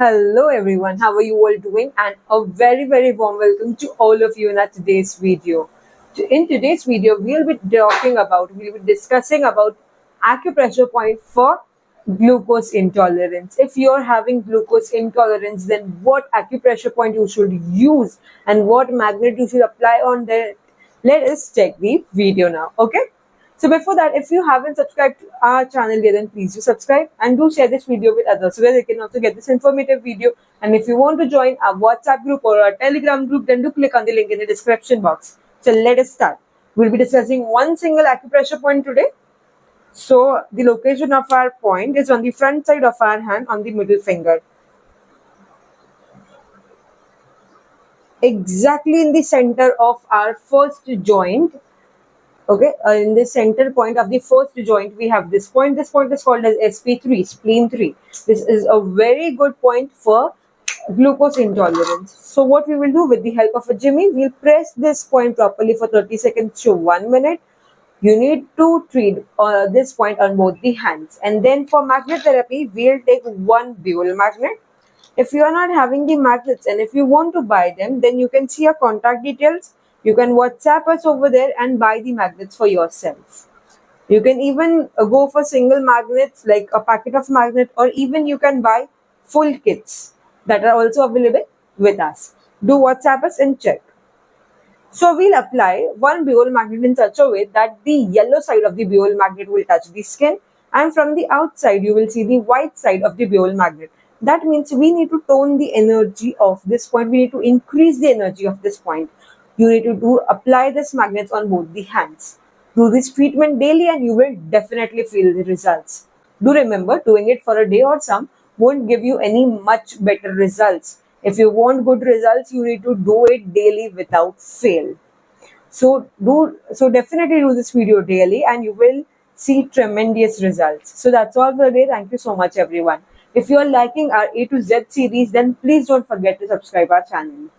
Hello everyone, how are you all doing? And a very warm welcome to all of you in our today's video. In today's video, we'll be discussing about acupressure point for glucose intolerance. If you're having glucose intolerance, then what acupressure point you should use and what magnet you should apply on there. Let us check the video now, okay? So before that, if you haven't subscribed to our channel yet, then please do subscribe and do share this video with others so that they can also get this informative video. And if you want to join our WhatsApp group or our Telegram group, then do click on the link in the description box. So let us start. We'll be discussing one single acupressure point today. So the location of our point is on the front side of our hand on the middle finger. Exactly in the center of our first joint. Okay, in the center point of the first joint, we have this point. This point is called as SP3, spleen 3. This is a very good point for glucose intolerance. So what we will do with the help of a jimmy, we'll press this point properly for 30 seconds to 1 minute. You need to treat this point on both the hands. And then for magnet therapy, we'll take one buell magnet. If you are not having the magnets and if you want to buy them, then you can see our contact details. You can WhatsApp us over there and buy the magnets for yourself. You can even go for single magnets like a packet of magnet, or even you can buy full kits that are also available with us. Do WhatsApp us and check. So we'll apply one buell magnet in such a way that the yellow side of the buell magnet will touch the skin, and from the outside you will see the white side of the buell magnet. That means we need to tone the energy of this point. We need to increase the energy of this point. You need to apply this magnets on both the hands. Do this treatment daily and you will definitely feel the results. Do remember, doing it for a day or some won't give you any much better results. If you want good results, you need to do it daily without fail. So definitely do this video daily and you will see tremendous results. So that's all for today. Thank you so much everyone. If you are liking our A to Z series, then please don't forget to subscribe our channel.